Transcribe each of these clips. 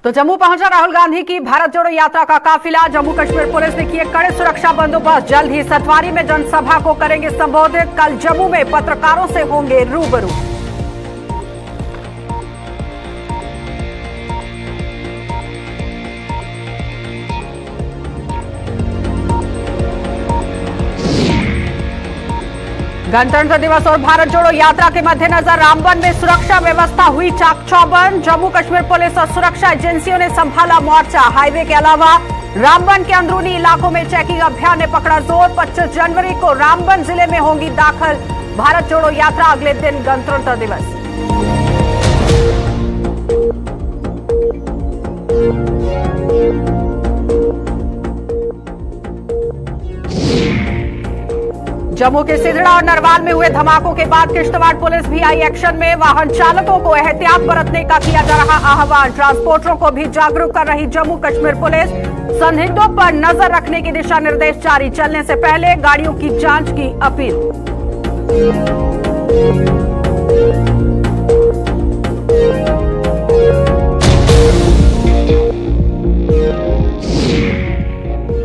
तो जम्मू पहुंचा राहुल गांधी की भारत जोड़ो यात्रा का काफिला। जम्मू कश्मीर पुलिस ने किए कड़े सुरक्षा बंदोबस्त। जल्द ही सतवारी में जनसभा को करेंगे संबोधित। कल जम्मू में पत्रकारों से होंगे रूबरू। गणतंत्र दिवस और भारत जोड़ो यात्रा के मद्देनजर रामबन में सुरक्षा व्यवस्था हुई चाक चौबंद। जम्मू कश्मीर पुलिस और सुरक्षा एजेंसियों ने संभाला मोर्चा। हाईवे के अलावा रामबन के अंदरूनी इलाकों में चेकिंग अभियान ने पकड़ा जोर। 25 जनवरी को रामबन जिले में होगी दाखिल भारत जोड़ो यात्रा। अगले दिन गणतंत्र दिवस। जम्मू के सिधड़ा और नरवाल में हुए धमाकों के बाद किश्तवाड़ पुलिस भी आई एक्शन में। वाहन चालकों को एहतियात बरतने का किया जा रहा आह्वान। ट्रांसपोर्टरों को भी जागरूक कर रही जम्मू कश्मीर पुलिस। संदिग्धों पर नजर रखने के दिशा निर्देश जारी। चलने से पहले गाड़ियों की जांच की अपील।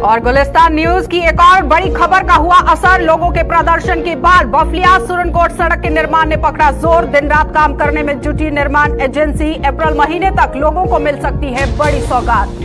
और गुलिस्तान न्यूज की एक और बड़ी खबर का हुआ असर। लोगों के प्रदर्शन के बाद बफलिया सुरनकोट सड़क के निर्माण ने पकड़ा जोर। दिन रात काम करने में जुटी निर्माण एजेंसी। अप्रैल महीने तक लोगों को मिल सकती है बड़ी सौगात।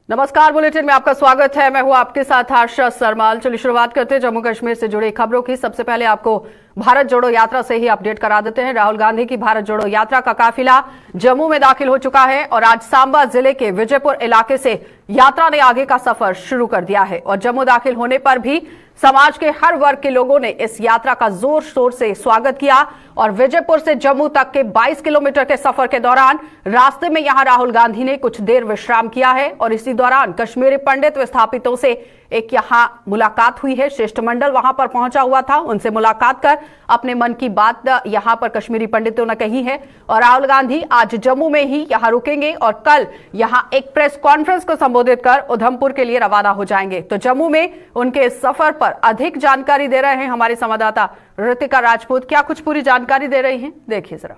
नमस्कार, बुलेटिन में आपका स्वागत है। मैं हूं आपके साथ आशा सरमाल। चलिए शुरुआत करते हैं जम्मू कश्मीर से जुड़ी खबरों की। सबसे पहले आपको भारत जोड़ो यात्रा से ही अपडेट करा देते हैं। राहुल गांधी की भारत जोड़ो यात्रा का काफिला जम्मू में दाखिल हो चुका है और आज सांबा जिले के विजयपुर इलाके से यात्रा ने आगे का सफर शुरू कर दिया है। और जम्मू दाखिल होने पर भी समाज के हर वर्ग के लोगों ने इस यात्रा का जोर शोर से स्वागत किया। और विजयपुर से जम्मू तक के 22 किलोमीटर के सफर के दौरान रास्ते में यहां राहुल गांधी ने कुछ देर विश्राम किया है। और इसी दौरान कश्मीरी पंडित विस्थापितों से एक यहां मुलाकात हुई है। शिष्टमंडल वहां पर पहुंचा हुआ था, उनसे मुलाकात कर अपने मन की बात यहां पर कश्मीरी पंडितों ने कही है। और राहुल गांधी आज जम्मू में ही यहां रुकेंगे और कल यहां एक प्रेस कॉन्फ्रेंस को संबोधित कर उधमपुर के लिए रवाना हो जाएंगे। तो जम्मू में उनके सफर पर अधिक जानकारी दे रहे हैं हमारे संवाददाता ऋतिका राजपूत। क्या कुछ पूरी जानकारी दे रही हैं, देखिए जरा।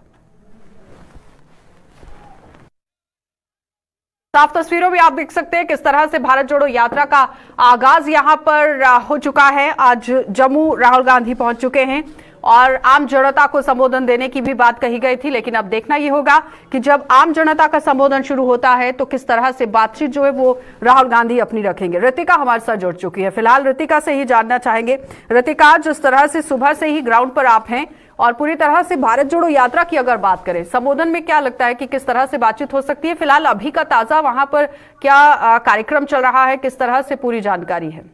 साफ तस्वीरों में आप देख सकते हैं किस तरह से भारत जोड़ो यात्रा का आगाज यहां पर हो चुका है। आज जम्मू राहुल गांधी पहुंच चुके हैं और आम जनता को संबोधन देने की भी बात कही गई थी। लेकिन अब देखना यह होगा कि जब आम जनता का संबोधन शुरू होता है तो किस तरह से बातचीत जो है वो राहुल गांधी अपनी रखेंगे। ऋतिका हमारे साथ जुड़ चुकी है। फिलहाल ऋतिका से ही जानना चाहेंगे। ऋतिका, जिस तरह से सुबह से ही ग्राउंड पर आप हैं और पूरी तरह से भारत जोड़ो यात्रा की अगर बात करें, संबोधन में क्या लगता है कि किस तरह से बातचीत हो सकती है? फिलहाल अभी का ताजा वहां पर क्या कार्यक्रम चल रहा है, किस तरह से पूरी जानकारी है?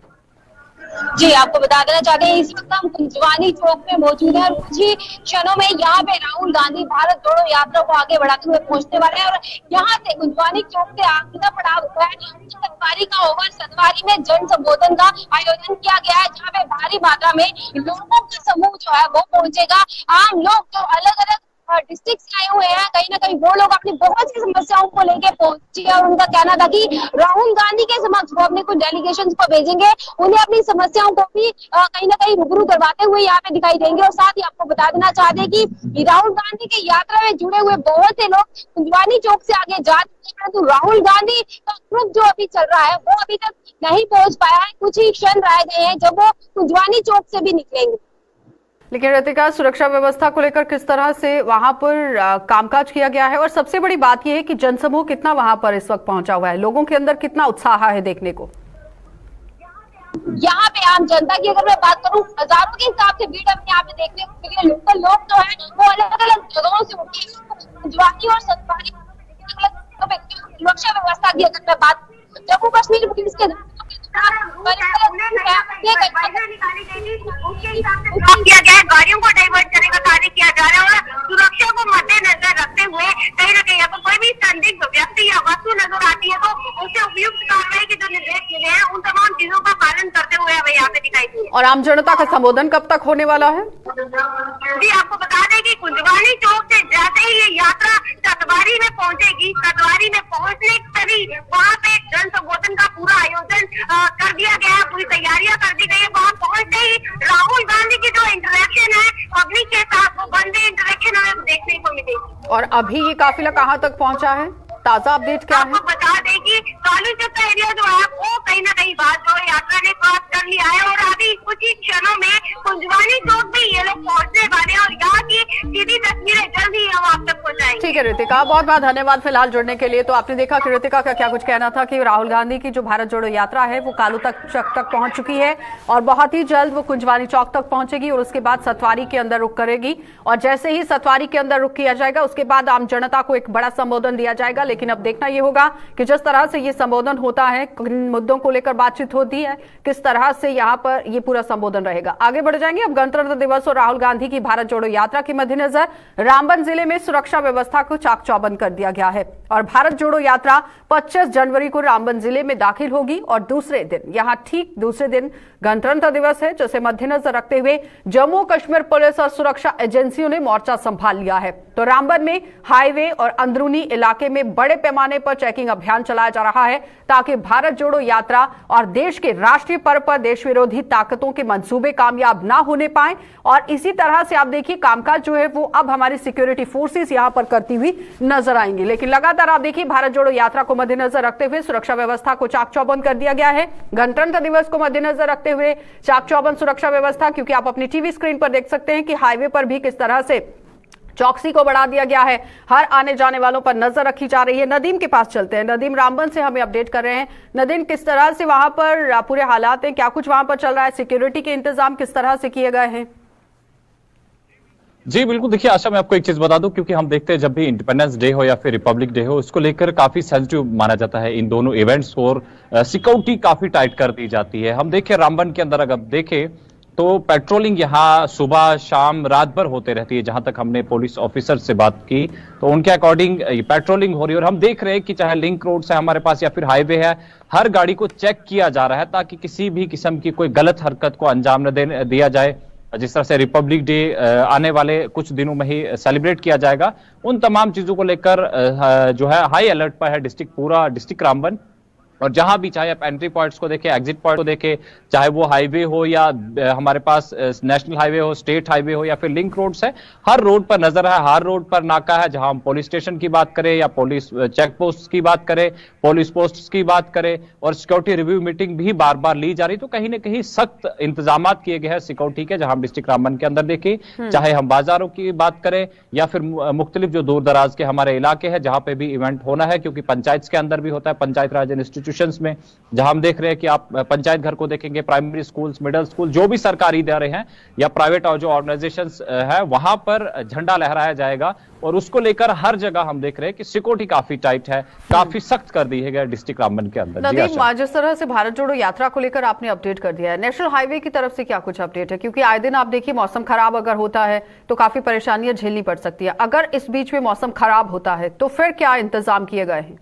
जी, आपको बता देना चाहते हैं इस वक्त हम कुंजवानी चौक में मौजूद है और कुछ ही क्षणों में यहाँ पे राहुल गांधी भारत जोड़ो यात्रा को आगे बढ़ाते हुए पहुंचने वाले हैं। और यहाँ से कुंजवानी चौक से आगे पड़ाव हुआ है सतवारी का होगा। सतवारी में जन संबोधन का आयोजन किया गया है जहाँ पे भारी मात्रा में लोगों का समूह जो है वो पहुंचेगा। आम लोग जो अलग अलग डिस्ट्रिक्ट से आए हुए हैं, कहीं ना कहीं वो लोग अपनी बहुत सी समस्याओं को लेके पहुंचे और उनका कहना था कि राहुल गांधी के समक्ष वो अपने कुछ डेलीगेशन को भेजेंगे, उन्हें अपनी समस्याओं को भी कहीं ना कहीं रूबरू करवाते हुए यहाँ पे दिखाई देंगे। और साथ ही आपको बता देना चाहते हैं कि राहुल गांधी की यात्रा में जुड़े हुए बहुत से लोग कुंजवानी चौक से आगे जा चुके हैं, परंतु राहुल गांधी का ग्रुप जो अभी चल रहा है वो अभी तक नहीं पहुंच पाया है। कुछ ही क्षण रह गए हैं जब वो कुंजवानी चौक से भी निकलेंगे। लेकिन ऋतिका, सुरक्षा व्यवस्था को लेकर किस तरह से वहां पर कामकाज किया गया है और सबसे बड़ी बात यह है कि जनसमूह कितना वहां पर इस वक्त पहुंचा हुआ है, लोगों के अंदर कितना उत्साह है देखने को? यहाँ पे आम जनता की अगर मैं बात करूँ, हजारों के हिसाब से भीड़ हमें यहाँ पे देखने को मिली है। लोकल लोग जो है वो अलग अलग जगहों से उठे कुंजवानी और सतवारी सुरक्षा व्यवस्था की अगर मैं बात जम्मू कश्मीर पुलिस के किया गया है, गाड़ियों को डाइवर्ट करने का कार्य किया जा रहा है और सुरक्षा को मद्देनजर रखते हुए कहीं ना कहीं अगर कोई भी संदिग्ध व्यक्ति या वस्तु नजर आती है तो उसे उपयुक्त कार्रवाई के जो निर्देश मिले हैं उन तमाम चीजों का पालन करते हुए हमें यहाँ पे दिखाई दिए। और आम जनता का संबोधन कब तक होने वाला है? जी, आपको बता दें कि कुंजवानी चौक से जाते ही ये यात्रा सतवारी में पहुंचेगी। सतवारी में पहुंचने तभी वहाँ पे जन संबोधन का पूरा कर दिया गया है, पूरी तैयारियां कर दी गई है। वहां पहुंचते ही राहुल गांधी की जो इंटरेक्शन है पब्लिक के साथ, वो वनडे इंटरेक्शन हमें देखने को मिलेगी। और अभी ये काफिला कहाँ तक पहुंचा है, ताजा अपडेट क्या है? आपको बता दें कि कालू चौक का एरिया जो है वो कहीं ना कहीं भारत जोड़ो यात्रा ने क्रॉस कर लिया है और अभी कुछ ही क्षणों में कुंजवानी चौक भी ये लोग पहुंचने वाले हैं और यहाँ की सीधी तस्वीरें जल्द ही हम आप तक पहुंचाएंगे। ठीक है रितिका, बहुत बहुत धन्यवाद फिलहाल जुड़ने के लिए। तो आपने देखा कि रितिका का क्या कुछ कहना था कि राहुल गांधी की जो भारत जोड़ो यात्रा है वो कालू तक पहुंच चुकी है और बहुत ही जल्द वो कुंजवानी चौक तक पहुंचेगी और उसके बाद सतवारी के अंदर रुक करेगी। और जैसे ही सतवारी के अंदर रुक किया जाएगा उसके बाद आम जनता को एक बड़ा संबोधन दिया जाएगा। लेकिन अब देखना ये होगा कि जिस तरह से ये संबोधन होता है, किन मुद्दों को लेकर बातचीत होती है, किस तरह से यहाँ पर ये पूरा संबोधन रहेगा। आगे बढ़ जाएंगे। अब गणतंत्र दिवस और राहुल गांधी की भारत जोड़ो यात्रा के मद्देनजर रामबन जिले में सुरक्षा व्यवस्था को चाक चौबंद कर दिया गया है और भारत जोड़ो यात्रा 25 जनवरी को रामबन जिले में दाखिल होगी और दूसरे दिन, यहाँ ठीक दूसरे दिन गणतंत्र दिवस है, जिसे मद्देनजर रखते हुए जम्मू कश्मीर पुलिस और सुरक्षा एजेंसियों ने मोर्चा संभाल लिया है। तो रामबन में हाईवे और अंदरूनी इलाके में बड़े पैमाने पर चेकिंग अभियान चलाया जा रहा है ताकि भारत जोड़ो यात्रा और देश के राष्ट्रीय पर्व पर देश विरोधी ताकतों के मंसूबे कामयाब ना होने पाए। और इसी तरह से आप देखिए कामकाज जो है वो अब हमारी सिक्योरिटी फोर्सेस यहां पर करती हुई नजर आएंगी। लेकिन लगातार आप देखिए भारत जोड़ो यात्रा को मद्देनजर रखते हुए सुरक्षा व्यवस्था को चाक चौबंद कर दिया गया है। गणतंत्र दिवस को मद्देनजर रखते हुए चाक चौबंद सुरक्षा व्यवस्था, क्योंकि आप अपनी टीवी स्क्रीन पर देख सकते हैं कि हाईवे पर भी किस तरह से चौकसी को बढ़ा दिया गया है। हर आने जाने वालों पर नजर रखी जा रही है। नदीम के पास चलते हैं। नदीम रामबन से हमें अपडेट कर रहे हैं। नदीम, किस तरह से वहां पर पूरे हालात हैं, क्या कुछ वहां पर चल रहा है, सिक्योरिटी के इंतजाम किस तरह से किए गए हैं? जी बिल्कुल, देखिए आशा, मैं आपको एक चीज बता दूं, क्योंकि हम देखते हैं जब भी इंडिपेंडेंस डे हो या फिर रिपब्लिक डे हो, उसको लेकर काफी सेंसिटिव माना जाता है इन दोनों इवेंट्स को और सिक्योरिटी काफी टाइट कर दी जाती है। हम देखें रामबन के अंदर अगर देखें तो पेट्रोलिंग यहाँ सुबह शाम रात भर होते रहती है। जहां तक हमने पुलिस ऑफिसर से बात की तो उनके अकॉर्डिंग पेट्रोलिंग हो रही है और हम देख रहे हैं कि चाहे लिंक रोड है हमारे पास या फिर हाईवे है, हर गाड़ी को चेक किया जा रहा है ताकि किसी भी किस्म की कोई गलत हरकत को अंजाम न दिया जाए। जिस तरह से रिपब्लिक डे आने वाले कुछ दिनों में ही सेलिब्रेट किया जाएगा, उन तमाम चीजों को लेकर जो है हाई अलर्ट पर है पूरा डिस्ट्रिक्ट रामबन। और जहां भी चाहे आप एंट्री पॉइंट्स को देखें, एग्जिट पॉइंट को देखें, चाहे वो हाईवे हो या हमारे पास नेशनल हाईवे हो, स्टेट हाईवे हो या फिर लिंक रोड्स है, हर रोड पर नजर है, हर रोड पर नाका है। जहां हम पुलिस स्टेशन की बात करें या पुलिस चेक पोस्ट की बात करें, पुलिस पोस्ट की बात करें और सिक्योरिटी रिव्यू मीटिंग भी बार बार ली जा रही। तो कहीं ना कहीं सख्त इंतजाम किए गए हैं सिक्योरिटी के। जहां हम डिस्ट्रिक्ट रामबन के अंदर देखें, चाहे हम बाजारों की बात करें या फिर मुख्तलिफ जो दूर दराज के हमारे इलाके हैं जहां पे भी इवेंट होना है, क्योंकि पंचायत के अंदर भी होता है, पंचायत राज इंस्टीट्यूशंस में, जहां हम देख रहे हैं कि आप पंचायत घर को देखेंगे, प्राइमरी स्कूल्स, मिडिल स्कूल, जो भी सरकारी इदारे हैं या प्राइवेट और जो ऑर्गेनाइजेशंस है, वहां पर झंडा लहराया जाएगा। और उसको लेकर हर जगह हम देख रहे हैं कि सिक्योरिटी काफी टाइट है, काफी सख्त कर दी है डिस्ट्रिक्ट रामबन के अंदर। नदीम, जिस तरह से भारत जोड़ो यात्रा को लेकर आपने अपडेट कर दिया है, नेशनल हाईवे की तरफ से क्या कुछ अपडेट है? क्योंकि आए दिन आप देखिए मौसम खराब अगर होता है तो काफी परेशानियां झेलनी पड़ सकती है। अगर इस बीच में मौसम खराब होता है तो फिर क्या इंतजाम किए गए हैं?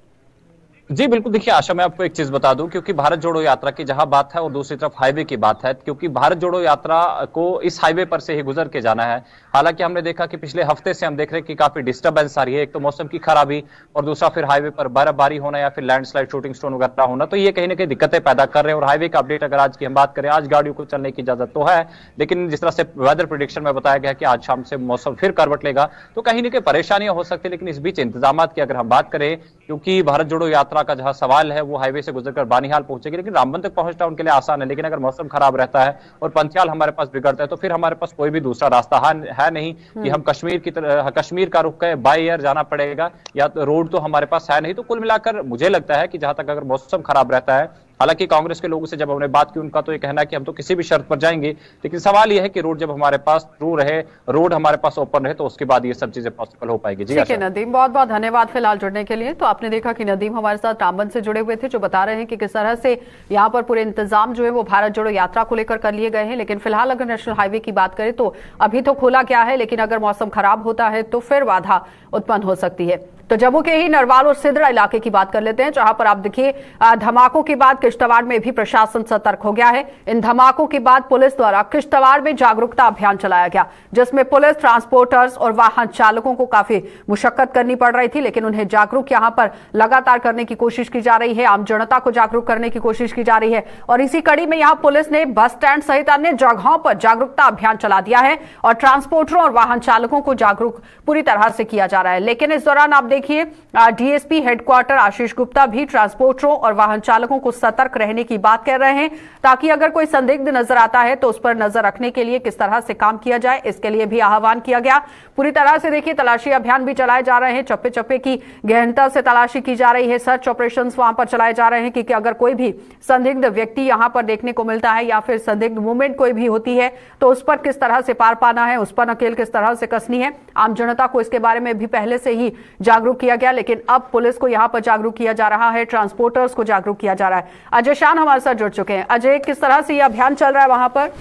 जी बिल्कुल, देखिए आशा, मैं आपको एक चीज बता दूं, क्योंकि भारत जोड़ो यात्रा की जहां बात है और दूसरी तरफ हाईवे की बात है, क्योंकि भारत जोड़ो यात्रा को इस हाईवे पर से ही गुजर के जाना है। हालांकि हमने देखा कि पिछले हफ्ते से हम देख रहे हैं कि काफी डिस्टर्बेंस आ रही है। एक तो मौसम की खराबी और दूसरा फिर हाईवे पर बर्फबारी होना या फिर लैंडस्लाइड, शूटिंग स्टोन वगैरह होना, तो ये कहीं ना कहीं दिक्कतें पैदा कर रहे हैं। और हाईवे का अपडेट अगर आज की हम बात करें, आज गाड़ियों को चलने की इजाजत तो है, लेकिन जिस तरह से वेदर प्रेडिक्शन में बताया गया कि आज शाम से मौसम फिर करवट लेगा, तो कहीं ना कहीं परेशानियां हो सकती है। लेकिन इस बीच इंतजाम की अगर हम बात करें, क्योंकि भारत जोड़ो यात्रा का जहां सवाल है वो हाईवे से गुजरकर बानिहाल पहुंचेगी, लेकिन रामबन तक पहुंचना उनके लिए आसान है। लेकिन अगर मौसम खराब रहता है और पंथियाल हमारे पास बिगड़ता है तो फिर हमारे पास कोई भी दूसरा रास्ता है नहीं कि हम कश्मीर का रुख करें, बाय एयर जाना पड़ेगा, या रोड तो हमारे पास है नहीं। तो कुल मिलाकर मुझे लगता है कि जहां तक अगर मौसम खराब रहता है, हालांकि कांग्रेस के लोगों से जब हमने बात की, उनका तो ये कहना है कि हम तो किसी भी शर्त पर जाएंगे, लेकिन सवाल यह है कि रोड जब हमारे पास ट्रू रहे, रोड हमारे पास ओपन रहे, तो उसके बाद ये सब चीजें पॉसिबल हो पाएगी। जी ठीक है नदीम, बहुत बहुत धन्यवाद फिलहाल जुड़ने के लिए। तो आपने देखा कि नदीम हमारे साथ रामबन से जुड़े हुए थे, जो बता रहे हैं कि किस तरह से यहाँ पर पूरे इंतजाम जो है वो भारत जोड़ो यात्रा को लेकर कर लिए गए हैं। लेकिन फिलहाल अगर नेशनल हाईवे की बात करें तो अभी तो खोला गया है, लेकिन अगर मौसम खराब होता है तो फिर बाधा उत्पन्न हो सकती है। तो जम्मू के ही नरवाल और सिद्रा इलाके की बात कर लेते हैं, जहां पर आप देखिए धमाकों के बाद किश्तवाड़ में भी प्रशासन सतर्क हो गया है। इन धमाकों के बाद पुलिस द्वारा किश्तवाड़ में जागरूकता अभियान चलाया गया, जिसमें पुलिस ट्रांसपोर्टर्स और वाहन चालकों को काफी मुशक्कत करनी पड़ रही थी, लेकिन उन्हें जागरूक यहां पर लगातार करने की कोशिश की जा रही है। आम जनता को जागरूक करने की कोशिश की जा रही है और इसी कड़ी में यहां पुलिस ने बस स्टैंड सहित अन्य जगहों पर जागरूकता अभियान चला दिया है और ट्रांसपोर्टरों और वाहन चालकों को जागरूक पूरी तरह से किया जा रहा है। लेकिन इस दौरान आप देखिए डीएसपी हेडक्वार्टर आशीष गुप्ता भी ट्रांसपोर्टरों और वाहन चालकों को सतर्क रहने की बात कर रहे हैं, ताकि अगर कोई संदिग्ध नजर आता है तो उस पर नजर रखने के लिए किस तरह से काम किया जाए, इसके लिए भी आह्वान किया गया। पूरी तरह से देखिए तलाशी अभियान भी चलाए जा रहे हैं, चप्पे चप्पे की गहनता से तलाशी की जा रही है, सर्च ऑपरेशंस वहां पर चलाए जा रहे हैं कि अगर कोई भी संदिग्ध व्यक्ति यहां पर देखने को मिलता है या फिर संदिग्ध मूवमेंट कोई भी होती है तो उस पर किस तरह से पार पाना है, उस पर नकेल किस तरह से कसनी है। आम जनता को इसके बारे में भी पहले से ही जागरूक किया गया, लेकिन अब पुलिस को यहां पर जागरूक किया जा रहा है, ट्रांसपोर्टर्स को जागरूक किया जा रहा है। अजय शान हमारे साथ जुड़ चुके हैं। अजय, किस तरह से यह अभियान चल रहा है वहां पर?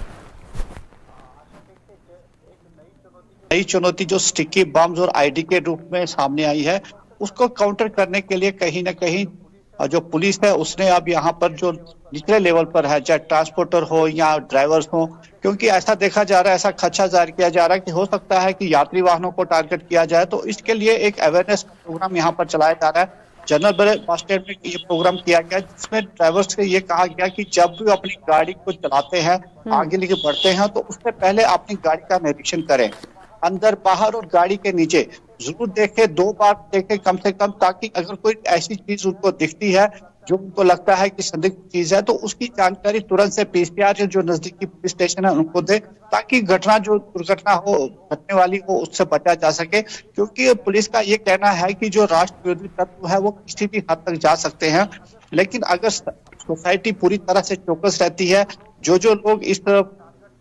नई चुनौती जो स्टिकी बम्स और आईडी के रूप में सामने आई है, उसको काउंटर करने के लिए कहीं ना कहीं जो पुलिस है उसने अब यहाँ पर जो निचले लेवल पर है, चाहे ट्रांसपोर्टर हो या ड्राइवर्स हो, क्योंकि ऐसा देखा जा रहा है, ऐसा खदशा जाहिर किया जा रहा है कि हो सकता है कि यात्री वाहनों को टारगेट किया जाए, तो इसके लिए एक अवेयरनेस प्रोग्राम यहाँ पर चलाया जा रहा है। जनरल बस स्टैंड में ये प्रोग्राम किया गया, जिसमें ड्राइवर्स से ये कहा गया कि जब भी अपनी गाड़ी को चलाते हैं, आगे लेके बढ़ते हैं, तो उससे पहले अपनी गाड़ी का निरीक्षण करें, अंदर बाहर और गाड़ी के नीचे जरूर देखें, 2 बार देखें कम से कम, ताकि अगर कोई ऐसी चीज उनको दिखती है जो उनको लगता है कि संदिग्ध चीज है तो उसकी जानकारी तुरंत से पीसीआर जो नजदीकी पुलिस स्टेशन है उनको दे, ताकि दुर्घटना हो घटने वाली हो उससे बचा जा सके। क्योंकि पुलिस का ये कहना है कि जो राष्ट्र विरोधी तत्व है वो किसी भी हद तक जा सकते हैं, लेकिन अगर सोसाइटी पूरी तरह से चौकस रहती है, जो लोग इस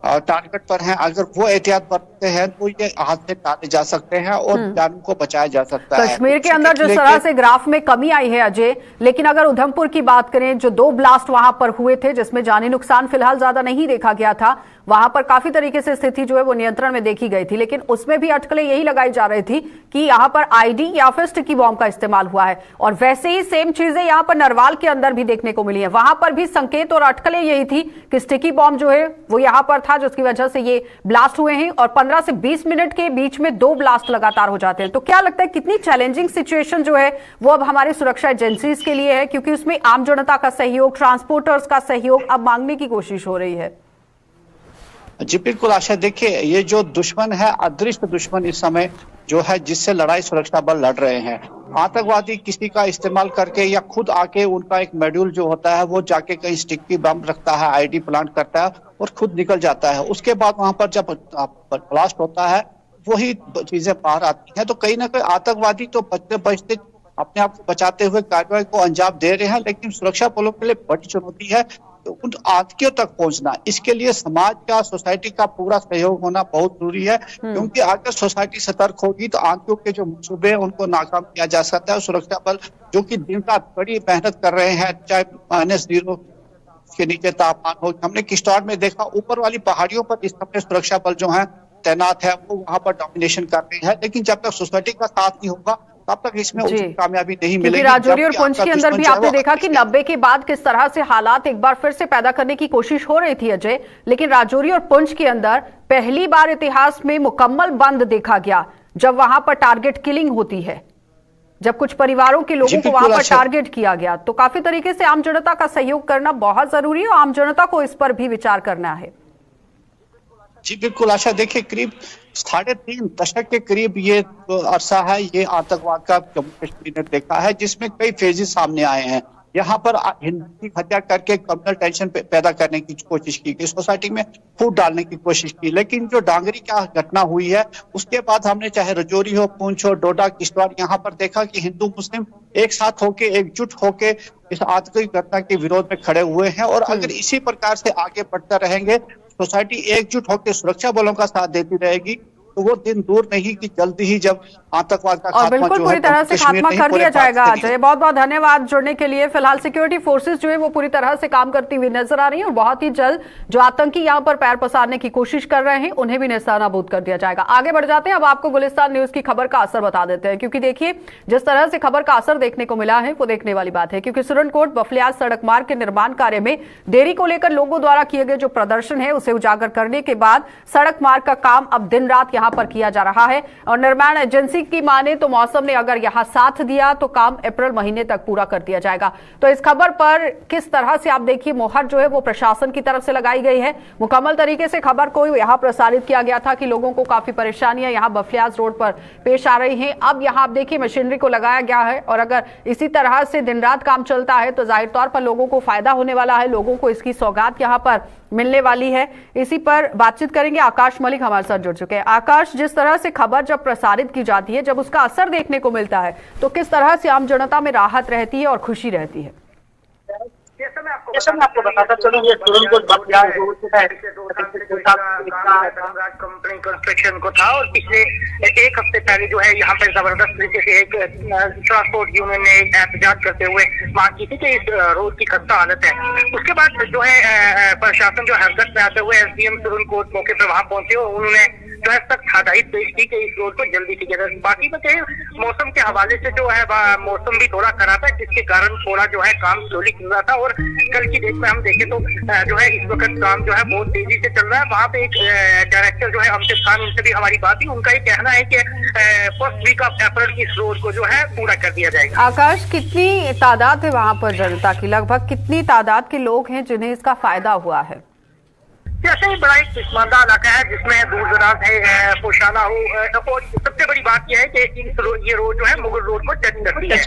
टारगेट पर हैं, अगर वो एहतियात बरतते हैं तो ये हादसे टाले जा सकते हैं और जानों को बचाया जा सकता है। कश्मीर के अंदर जिस तरह से ग्राफ में कमी आई है अजय, लेकिन अगर उधमपुर की बात करें, जो 2 ब्लास्ट वहां पर हुए थे जिसमें जानी नुकसान फिलहाल ज्यादा नहीं देखा गया था, वहां पर काफी तरीके से स्थिति जो है वो नियंत्रण में देखी गई थी, लेकिन उसमें भी अटकलें यही लगाई जा रही थी कि यहां पर आईडी या फिर स्टिकी बॉम्ब का इस्तेमाल हुआ है। और वैसे ही सेम चीजें यहां पर नरवाल के अंदर भी देखने को मिली है। वहां पर भी संकेत और अटकलें यही थी कि स्टिकी बॉम्ब जो है वो यहां पर था, जिसकी वजह से ये ब्लास्ट हुए हैं और 15 से 20 मिनट के बीच में 2 ब्लास्ट लगातार हो जाते हैं। तो क्या लगता है कितनी चैलेंजिंग सिचुएशन जो है वो अब हमारी सुरक्षा एजेंसीज के लिए है, क्योंकि उसमें आम जनता का सहयोग, ट्रांसपोर्टर्स का सहयोग अब मांगने की कोशिश हो रही है? जी बिल्कुल आशा, देखिए ये जो दुश्मन है, अदृश्य दुश्मन इस समय जो है जिससे लड़ाई सुरक्षा बल लड़ रहे हैं, आतंकवादी किसी का इस्तेमाल करके या खुद आके उनका एक मॉड्यूल जो होता है वो जाके कहीं स्टिकी बम रखता है, आईडी प्लांट करता है और खुद निकल जाता है। उसके बाद वहां पर जब ब्लास्ट होता है वही चीजें बाहर आती हैं, तो कहीं ना कहीं आतंकवादी तो बचते बचते अपने आप को बचाते हुए कार्रवाई को अंजाम दे रहे हैं, लेकिन सुरक्षा बलों के लिए बड़ी चुनौती है तो उन आतंकियों तक पहुंचना। इसके लिए समाज का, सोसाइटी का पूरा सहयोग होना बहुत जरूरी है, क्योंकि अगर सोसाइटी सतर्क होगी तो आतंकियों के जो मंसूबे हैं उनको नाकाम किया जा सकता है। सुरक्षा बल जो कि दिन रात बड़ी मेहनत कर रहे हैं, चाहे -0 के नीचे तापमान हो, हमने किश्तवाड़ में देखा ऊपर वाली पहाड़ियों पर इस समय सुरक्षा बल जो है तैनात है, वो वहां पर डोमिनेशन कर रहे हैं, लेकिन जब तक सोसाइटी का साथ नहीं होगा तब तक इसमें कामयाबी नहीं मिलेगी। राजौरी और पुंछ के अंदर भी आपने देखा कि 90 के बाद किस तरह से हालात एक बार फिर से पैदा करने की कोशिश हो रही थी अजय, लेकिन राजौरी और पुंछ के अंदर पहली बार इतिहास में मुकम्मल बंद देखा गया जब वहां पर टारगेट किलिंग होती है, जब कुछ परिवारों के लोगों को वहां पर टारगेट किया गया। तो काफी तरीके से आम जनता का सहयोग करना बहुत जरूरी है और आम जनता को इस पर भी विचार करना है। जी बिल्कुल आशा, देखिए करीब 3.5 दशक के करीब ये अरसा है ये आतंकवाद का जम्मू कश्मीर ने देखा है, जिसमें कई फेजेस सामने आए हैं। यहाँ पर हिंदू की हत्या करके कम्युनल टेंशन पैदा करने की कोशिश की गई, सोसाइटी में फूट डालने की कोशिश की, लेकिन जो डांगरी का घटना हुई है उसके बाद हमने चाहे राजौरी हो, पुंछ हो, डोडा, किश्तवाड़, यहाँ पर देखा कि हिंदू मुस्लिम एक साथ होके, एकजुट होके इस आतंकी घटना के विरोध में खड़े हुए हैं। और अगर इसी प्रकार से आगे बढ़ते रहेंगे, सोसाइटी एकजुट होकर सुरक्षा बलों का साथ देती रहेगी, तो वो दिन दूर नहीं कि जल्दी ही जब आतंकवाद का और खात्मा बिल्कुल जो पूरी है तरह से कश्मीर खात्मा नहीं, कर पूरे दिया भारत जाएगा। के लिए। जय, बहुत बहुत धन्यवाद जुड़ने के लिए। फिलहाल सिक्योरिटी फोर्सेस जो है वो पूरी तरह से काम करती हुई नजर आ रही है और बहुत ही जल्द जो आतंकी यहाँ पर पैर पसारने की कोशिश कर रहे हैं उन्हें भी निशानाबूद कर दिया जाएगा। आगे बढ़ जाते हैं, अब आपको गुलिस्तान न्यूज की खबर का असर बता देते हैं, क्योंकि देखिए जिस तरह से खबर का असर देखने को मिला है वो देखने वाली बात है, क्योंकि सुरनकोट बफलियाज सड़क मार्ग के निर्माण कार्य में देरी को लेकर लोगों द्वारा किए गए जो प्रदर्शन है उसे उजागर करने के बाद सड़क मार्ग का काम अब दिन रात यहां पर किया जा रहा है और निर्माण एजेंसी की माने तो मौसम ने अगर यहां साथ दिया तो काम अप्रैल महीने तक पूरा कर दिया जाएगा। तो इस खबर पर किस तरह से आप देखिए मोहर जो है वो प्रशासन की तरफ से लगाई गई है। मुकम्मल तरीके से खबर को यहां प्रसारित किया गया था कि लोगों को काफी परेशानियां यहां बफलियाज रोड पर पेश आ रही हैं। अब यहां आप देखिए मशीनरी को लगाया गया है और अगर इसी तरह से दिन रात काम चलता है तो जाहिर तौर पर लोगों को फायदा होने वाला है, लोगों को इसकी सौगात यहां पर मिलने वाली है। इसी पर बातचीत करेंगे। आकाश मलिक हमारे साथ जुड़ चुके हैं। आकाश, जिस तरह से खबर जब प्रसारित की जाती है, जब उसका असर देखने को मिलता है तो किस तरह से आम जनता में राहत रहती है और खुशी रहती है? जैसा मैं आपको बताता चलूं, ये सुरनकोट बफलियाज रोड है, कंपनी कंस्ट्रक्शन को था और पिछले एक हफ्ते पहले जो है यहाँ पर जबरदस्त तरीके से एक ट्रांसपोर्ट यूनियन ने एहतजाज करते हुए मांग की थी कि इस रोड की खस्ता हालत है। उसके बाद जो है प्रशासन जो हरकत में आते हुए एसडीएम सुरनकोट मौके पर वहां पहुंचे और उन्होंने जो है सख्त हदायत पेश की कि इस रोड को जल्दी की जाए। बाकी में कहीं मौसम के हवाले से जो है मौसम भी थोड़ा खराब है, जिसके कारण थोड़ा जो है काम स्लोली चल रहा था और कल की डेट में हम देखें तो जो है इस वक्त काम जो है बहुत तेजी से चल रहा है। वहाँ पे एक डायरेक्टर जो है अमजद खान, उनसे भी हमारी बात हुई, उनका ये कहना है कि फर्स्ट वीक ऑफ अप्रैल इस रोड को जो है पूरा कर दिया जाएगा। आकाश, कितनी तादाद है वहां पर जनता की? लगभग कितनी तादाद के लोग हैं जिन्हें इसका फायदा हुआ है? जैसे ही बड़ा एक पिछमानदा इलाका है जिसमें दूर दराज है, पोशाना हो, और सबसे बड़ी बात यह है कि ये रोड जो है मुगल रोड को टच करती है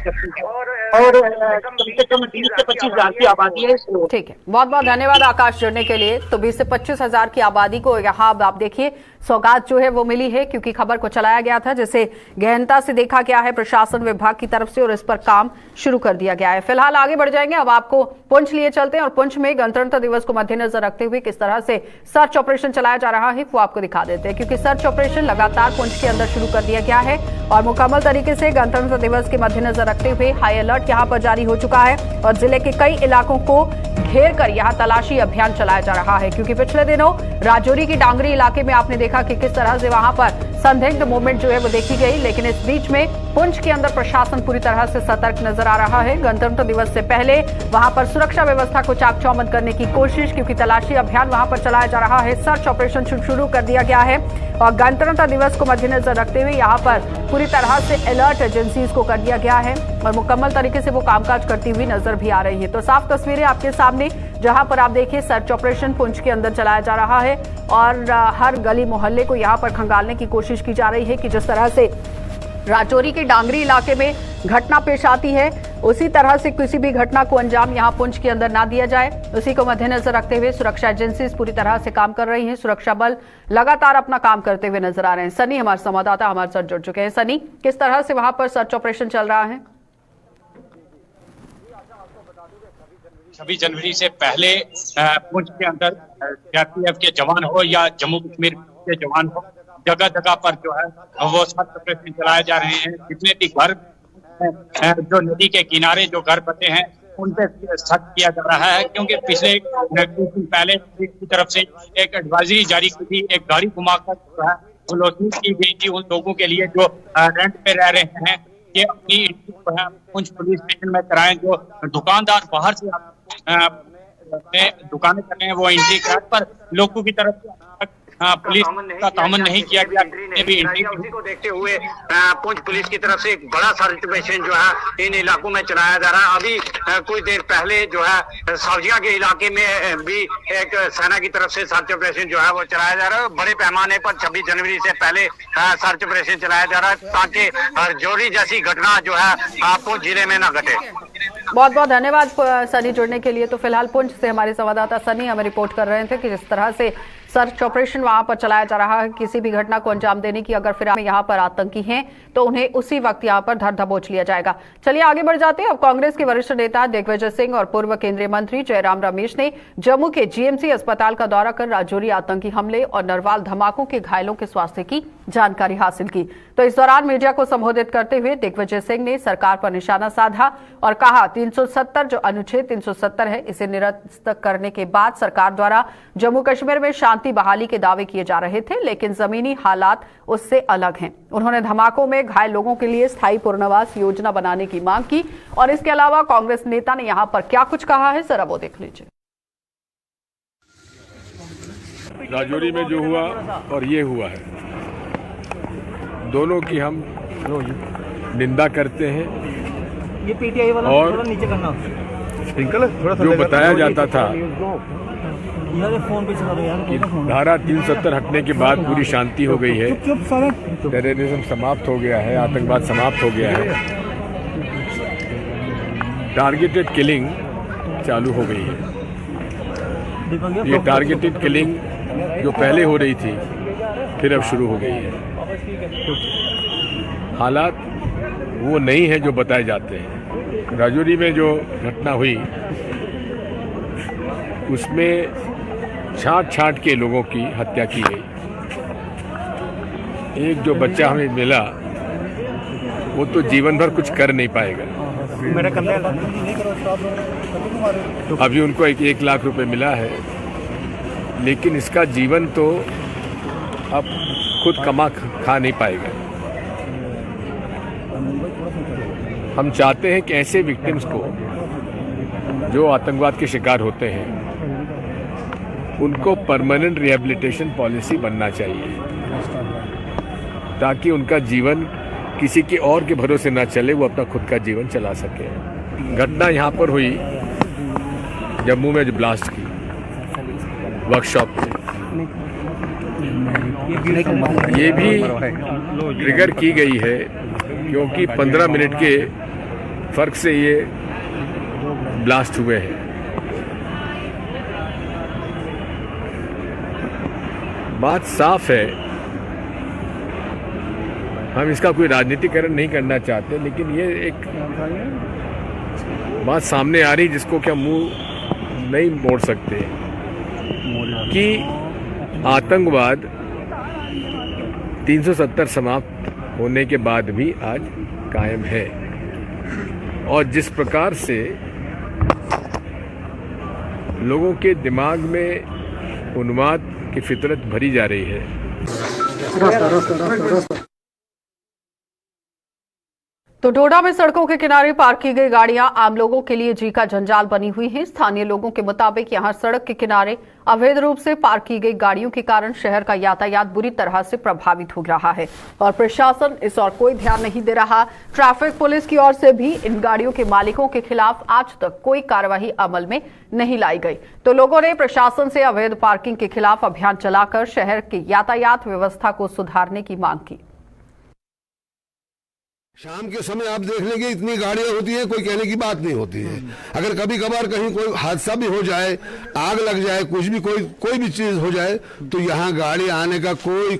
और कम से कम 20 से 25 हजार की आबादी है इस रोड। ठीक है, बहुत बहुत धन्यवाद आकाश जुड़ने के लिए। तो 20 से 25 हजार की आबादी को यहाँ आप देखिए सौगात जो है वो मिली है, क्योंकि खबर को चलाया गया था जिसे गहनता से देखा गया है प्रशासन विभाग की तरफ से और इस पर काम शुरू कर दिया गया है। फिलहाल आगे बढ़ जाएंगे, अब आपको पुंछ लिए चलते हैं और पुंछ में गणतंत्र दिवस को मद्देनजर रखते हुए किस तरह से सर्च ऑपरेशन चलाया जा रहा है वो आपको दिखा देते हैं, क्योंकि सर्च ऑपरेशन लगातार पुंछ के अंदर शुरू कर दिया गया है और मुकम्मल तरीके से गणतंत्र दिवस के मद्देनजर रखते हुए हाई अलर्ट यहां पर जारी हो चुका है और जिले के कई इलाकों को घेर कर यहां तलाशी अभियान चलाया जा रहा है, क्योंकि पिछले दिनों राजौरी की डांगरी इलाके में आपने देखा कि किस तरह से वहां पर संदिग्ध मूवमेंट जो है वो देखी गई। लेकिन इस बीच में पुंछ के अंदर प्रशासन पूरी तरह से सतर्क नजर आ रहा है। गणतंत्र दिवस से पहले वहां पर सुरक्षा व्यवस्था को चाक चौबंद करने की कोशिश, क्योंकि तलाशी अभियान वहां पर चलाया जा रहा है, सर्च ऑपरेशन शुरू कर दिया गया है और गणतंत्र दिवस को मद्देनजर रखते हुए यहाँ पर पूरी तरह से अलर्ट एजेंसीज को कर दिया गया है और मुकम्मल तरीके से वो कामकाज करती हुई नजर भी आ रही है। तो साफ तस्वीरें आपके सामने, जहां पर आप देखिए सर्च ऑपरेशन पुंछ के अंदर चलाया जा रहा है और हर गली मोहल्ले को यहां पर खंगालने की कोशिश की जा रही है कि जिस तरह से राजौरी के डांगरी इलाके में घटना पेश आती है उसी तरह से किसी भी घटना को अंजाम यहां पुंछ के अंदर ना दिया जाए, उसी को मद्देनजर रखते हुए सुरक्षा एजेंसीज पूरी तरह से काम कर रही हैं। सुरक्षा बल लगातार अपना काम करते हुए नजर आ रहे हैं। सनी हमारे संवाददाता हमारे साथ जुड़ चुके हैं। सनी, किस तरह से वहां पर सर्च ऑपरेशन चल रहा है? 26 जनवरी से पहले पुंछ के अंदर सीआरपीएफ के जवान हो या जम्मू कश्मीर के जवान हो, जगह जगह पर जो है वो सर्च ऑपरेशन चलाए जा रहे हैं। जितने भी घर जो नदी के किनारे जो घर बचे हैं उन पे सर्च किया जा रहा है, क्योंकि पिछले कुछ दिन पहले की तरफ से एक एडवाइजरी जारी की थी, एक गाड़ी घुमाकर जो है वो नोटिस की गई थी उन लोगों के लिए जो रेंट पे रह रहे हैं कि अपनी एंट्री पुंछ पुलिस स्टेशन में कराएं। जो दुकानदार बाहर से दुकानें कर रहे हैं वो एंट्री कराएं, पर लोगों की तरफ से पुलिस का तामन नहीं किया गया। उसी को देखते हुए पुंछ पुलिस की तरफ से एक बड़ा सर्च ऑपरेशन जो है इन इलाकों में चलाया जा रहा है। अभी कुछ देर पहले जो है सब्जियां के इलाके में भी एक सेना की तरफ से सर्च ऑपरेशन जो है वो चलाया जा रहा है। बड़े पैमाने पर 26 जनवरी से पहले सर्च ऑपरेशन चलाया जा रहा है ताकि राजौरी जैसी घटना जो है पुंछ जिले में न घटे। बहुत बहुत धन्यवाद सनी जुड़ने के लिए। तो फिलहाल पुंछ से हमारे संवाददाता सनी हमें रिपोर्ट कर रहे थे कि जिस तरह से सर्च ऑपरेशन वहां पर चलाया जा रहा है, किसी भी घटना को अंजाम देने की अगर फिर यहाँ पर आतंकी हैं तो उन्हें उसी वक्त यहाँ पर धर दबोच लिया जाएगा। चलिए आगे बढ़ जाते हैं। अब कांग्रेस के वरिष्ठ नेता दिग्विजय सिंह और पूर्व केंद्रीय मंत्री जयराम रमेश ने जम्मू के जीएमसी अस्पताल का दौरा कर राजौरी आतंकी हमले और नरवाल धमाकों के घायलों के स्वास्थ्य की जानकारी हासिल की। तो इस दौरान मीडिया को संबोधित करते हुए दिग्विजय सिंह ने सरकार पर निशाना साधा और कहा 370 जो अनुच्छेद 370 है इसे निरस्त करने के बाद सरकार द्वारा जम्मू कश्मीर में शांति बहाली के दावे किए जा रहे थे, लेकिन जमीनी हालात उससे अलग हैं। उन्होंने धमाकों में घायल लोगों के लिए स्थायी पुनर्वास योजना बनाने की मांग की और इसके अलावा कांग्रेस नेता ने यहां पर क्या कुछ कहा है, जरा वो देख लीजिए। राजौरी में जो हुआ और ये हुआ है, दोनों की हम निंदा करते हैं। ये पीटीआई वाला और थोड़ा नीचे करना, जो बताया जाता था यार फोन पे चला रहा यार कि धारा 370 हटने के बाद पूरी शांति हो गई है, टेररिज्म समाप्त हो गया है, आतंकवाद समाप्त हो गया है, टारगेटेड किलिंग चालू हो गई है। ये टारगेटेड किलिंग जो पहले हो रही थी फिर अब शुरू हो गई है। हालात वो नहीं है जो बताए जाते हैं। राजौरी में जो घटना हुई उसमें छांट के लोगों की हत्या की गई। एक जो बच्चा हमें मिला वो तो जीवन भर कुछ कर नहीं पाएगा। अभी उनको 1 लाख रुपए मिला है, लेकिन इसका जीवन तो अब खुद कमा खा नहीं पाएगा। हम चाहते हैं कि ऐसे विक्टिम्स को जो आतंकवाद के शिकार होते हैं उनको परमानेंट रिहैबिलिटेशन पॉलिसी बनना चाहिए, ताकि उनका जीवन किसी के और के भरोसे ना चले, वो अपना खुद का जीवन चला सके। घटना यहाँ पर हुई जम्मू में जो ब्लास्ट की वर्कशॉप में, ये भी ट्रिगर की गई है क्योंकि 15 मिनट के फर्क से ये ब्लास्ट हुए हैं। बात साफ है, हम इसका कोई राजनीतिकरण नहीं करना चाहते, लेकिन ये एक बात सामने आ रही जिसको क्या मुंह नहीं मोड़ सकते कि आतंकवाद 370 समाप्त होने के बाद भी आज कायम है। और जिस प्रकार से लोगों के दिमाग में उन्माद की फितरत भरी जा रही है, तो डोडा में सड़कों के किनारे पार्क की गई गाड़ियां आम लोगों के लिए जी का जंजाल बनी हुई हैं। स्थानीय लोगों के मुताबिक यहां सड़क के किनारे अवैध रूप से पार्क की गई गाड़ियों के कारण शहर का यातायात बुरी तरह से प्रभावित हो रहा है और प्रशासन इस ओर कोई ध्यान नहीं दे रहा। ट्रैफिक पुलिस की ओर से भी इन गाड़ियों के मालिकों के खिलाफ आज तक कोई कार्रवाई अमल में नहीं लाई गई। तो लोगों ने प्रशासन से अवैध पार्किंग के खिलाफ अभियान चलाकर शहर की यातायात व्यवस्था को सुधारने की मांग की। शाम के समय आप देख लेंगे इतनी गाड़ियां होती हैं, कोई कहने की बात नहीं होती है। अगर कभी कभार कहीं कोई हादसा भी हो जाए, आग लग जाए, कुछ भी कोई भी चीज हो जाए, तो यहाँ गाड़ी आने का कोई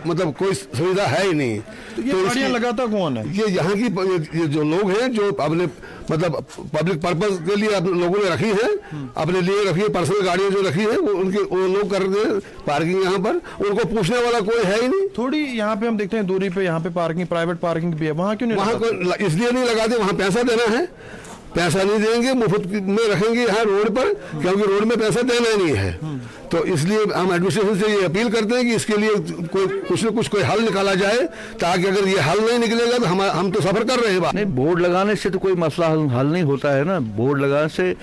मतलब कोई सुविधा है ही नहीं। तो ये गाड़ियां लगाता कौन है? ये यहाँ की जो लोग हैं जो अपने मतलब पब्लिक पर्पज के लिए लोगों ने रखी है, अपने लिए रखी है, पर्सनल गाड़ियां जो रखी है वो लोग कर रहे हैं पार्किंग यहाँ पर, उनको पूछने वाला कोई है ही नहीं। थोड़ी यहाँ पे हम देखते हैं दूरी पे यहाँ पे पार्किंग, प्राइवेट पार्किंग भी है, वहाँ क्यों नहीं? वहाँ इसलिए नहीं लगाते, वहाँ पैसा देना है, पैसा नहीं देंगे, मुफ्त में रखेंगे यहाँ रोड पर, क्योंकि रोड में पैसा देना नहीं है। तो इसलिए हम एडमिनिस्ट्रेशन से ये अपील करते हैं कि इसके लिए कुछ न कुछ कोई हल निकाला जाए, ताकि अगर ये हल नहीं निकलेगा तो हम तो सफर कर रहे हैं। नहीं, बोर्ड लगाने से तो कोई मसला हल नहीं होता है ना। बोर्ड लगाने से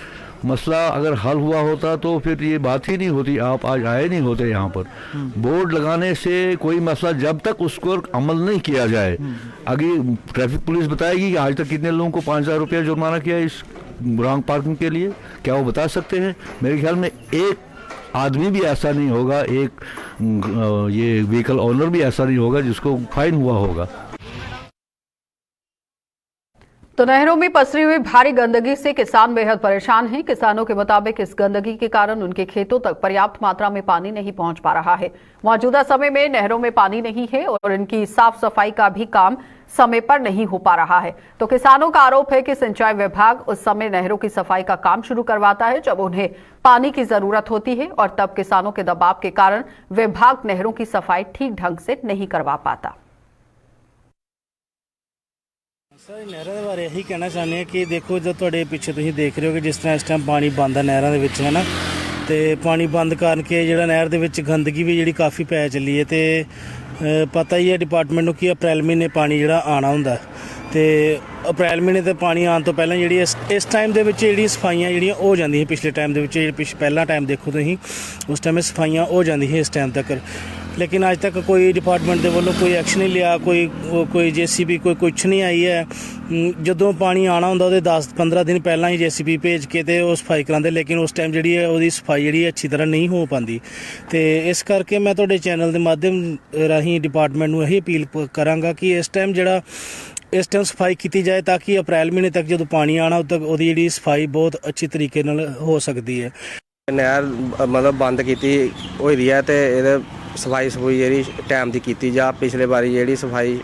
मसला अगर हल हुआ होता तो फिर ये बात ही नहीं होती, आप आज आए नहीं होते यहाँ पर। बोर्ड लगाने से कोई मसला जब तक उसको अमल नहीं किया जाए, आगे ट्रैफिक पुलिस बताएगी कि आज तक कितने लोगों को 5000 रुपया जुर्माना किया इस रॉन्ग पार्किंग के लिए, क्या वो बता सकते हैं? मेरे ख्याल में एक आदमी भी ऐसा नहीं होगा, एक ये व्हीकल ओनर भी ऐसा नहीं होगा जिसको फाइन हुआ होगा। तो नहरों में पसरी हुई भारी गंदगी से किसान बेहद परेशान हैं। किसानों के मुताबिक इस गंदगी के कारण उनके खेतों तक पर्याप्त मात्रा में पानी नहीं पहुंच पा रहा है। मौजूदा समय में नहरों में पानी नहीं है और इनकी साफ सफाई का भी काम समय पर नहीं हो पा रहा है। तो किसानों का आरोप है कि सिंचाई विभाग उस समय नहरों की सफाई का काम शुरू करवाता है जब उन्हें पानी की जरूरत होती है और तब किसानों के दबाव के कारण विभाग नहरों की सफाई ठीक ढंग से नहीं करवा पाता। ਸਰ ਨਹਿਰਾਂ ਦੇ ਬਾਰੇ ਇਹੀ ਕਹਿਣਾ ਚਾਹੁੰਦੇ ਹਾਂ ਕਿ ਦੇਖੋ ਜੋ ਤੁਹਾਡੇ ਪਿੱਛੇ ਤੁਸੀਂ ਦੇਖ ਰਹੇ ਹੋ ਕਿ ਜਿਸ ਤਰ੍ਹਾਂ ਇਸ ਟਾਈਮ ਪਾਣੀ ਬੰਦ ਹੈ ਨਹਿਰਾਂ ਦੇ ਵਿੱਚ ਹੈ ਨਾ, ਤੇ ਪਾਣੀ ਬੰਦ ਕਾਰਨ ਕਿ ਜਿਹੜਾ ਨਹਿਰ ਦੇ ਵਿੱਚ ਗੰਦਗੀ ਵੀ ਜਿਹੜੀ ਕਾਫੀ ਪੈ ਚੱਲੀ ਹੈ। ਤੇ ਪਤਾ ਹੀ ਹੈ ਡਿਪਾਰਟਮੈਂਟ ਨੂੰ ਕਿ ਅਪ੍ਰੈਲ ਮਹੀਨੇ ਪਾਣੀ ਜਿਹੜਾ ਆਉਣਾ ਹੁੰਦਾ, ਤੇ ਅਪ੍ਰੈਲ ਮਹੀਨੇ ਤੇ ਪਾਣੀ ਆਉਣ ਤੋਂ ਪਹਿਲਾਂ ਜਿਹੜੀ ਇਸ ਟਾਈਮ ਦੇ ਵਿੱਚ ਜਿਹੜੀਆਂ ਸਫਾਈਆਂ ਜਿਹੜੀਆਂ ਹੋ ਜਾਂਦੀਆਂ ਪਿਛਲੇ ਟਾਈਮ ਦੇ ਵਿੱਚ ਪਹਿਲਾ ਟਾਈਮ ਦੇਖੋ ਤੁਸੀਂ ਉਸ ਟਾਈਮ ਸਫਾਈਆਂ ਹੋ ਜਾਂਦੀ ਸੀ ਇਸ ਟਾਈਮ ਤੱਕ, लेकिन आज तक कोई डिपार्टमेंट के वालों कोई एक्शन नहीं लिया, कोई JCB कोई कुछ नहीं आई है। ਜਦੋਂ ਪਾਣੀ ਆਉਣਾ ਹੁੰਦਾ ਉਹਦੇ 10-15 ਦਿਨ ਪਹਿਲਾਂ ਹੀ JCB ਭੇਜ ਕੇ ਤੇ ਉਹ ਸਫਾਈ ਕਰਾਉਂਦੇ, ਲੇਕਿਨ ਉਸ ਟਾਈਮ ਜਿਹੜੀ ਹੈ ਉਹਦੀ ਸਫਾਈ ਜਿਹੜੀ ਅੱਛੀ ਤਰ੍ਹਾਂ ਨਹੀਂ ਹੋ ਪਾਉਂਦੀ। ਤੇ ਇਸ ਕਰਕੇ ਮੈਂ ਤੁਹਾਡੇ ਚੈਨਲ ਦੇ ਮਾਧਿਅਮ ਰਾਹੀਂ ਡਿਪਾਰਟਮੈਂਟ ਨੂੰ ਇਹੀ ਅਪੀਲ ਕਰਾਂਗਾ ਕਿ ਇਸ ਟਾਈਮ ਸਫਾਈ ਕੀਤੀ ਜਾਏ ਤਾਂ ਕਿ ਅਪ੍ਰੈਲ ਮਹੀਨੇ ਤੱਕ ਜਦੋਂ ਪਾਣੀ ਆਉਣਾ ਉਦੋਂ ਤੱਕ ਉਹਦੀ ਜਿਹੜੀ ਸਫਾਈ ਬਹੁਤ ਅੱਛੀ ਤਰੀਕੇ ਨਾਲ ਹੋ ਸਕਦੀ ਹੈ। ਨਹਿਰ ਮਤਲਬ ਬੰਦ ਕੀਤੀ ਹੋਈ ਦੀ ਹੈ ਤੇ ਇਹਦੇ ਸਫਾਈ ਜਿਹੜੀ ਟਾਈਮ ਦੀ ਕੀਤੀ ਜਾ। ਪਿਛਲੇ ਵਾਰੀ ਜਿਹੜੀ ਸਫਾਈ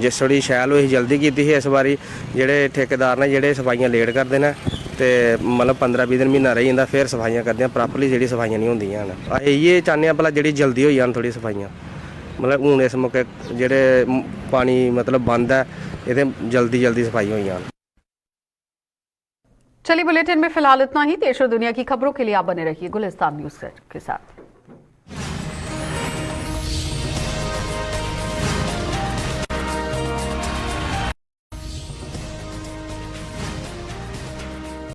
ਜਿਸ ਥੋੜੀ ਸ਼ੈਲ ਹੋਈ ਜਲਦੀ ਕੀਤੀ ਸੀ, ਇਸ ਵਾਰੀ ਜਿਹੜੇ ਠੇਕੇਦਾਰ ਨੇ ਜਿਹੜੇ ਸਫਾਈਆਂ ਲੇਟ ਕਰਦੇ ਨੇ ਤੇ ਮਤਲਬ 15-20 ਦਿਨ ਮਹੀਨਾ ਰਹੀ ਜਾਂਦਾ ਫਿਰ ਸਫਾਈਆਂ ਕਰਦੇ ਆ। ਪ੍ਰੋਪਰਲੀ ਜਿਹੜੀ ਸਫਾਈਆਂ ਨਹੀਂ ਹੁੰਦੀਆਂ ਹਨ। ਅਸੀਂ ਇਹ ਚਾਹੁੰਦੇ ਹਾਂ ਭਲਾ ਜਿਹੜੀ ਜਲਦੀ ਹੋਈ ਜਾਣ ਥੋੜੀ ਸਫਾਈਆਂ, ਮਤਲਬ ਹੁਣ ਇਸ ਮੌਕੇ ਜਿਹੜੇ ਪਾਣੀ ਮਤਲਬ ਬੰਦ ਹੈ ਇਹਦੇ जल्दी सफाई हो जाए। चलिए बुलेटिन में फिलहाल इतना ही। देश और दुनिया की खबरों के लिए आप बने रहिए गुलिस्तान न्यूज़ के साथ।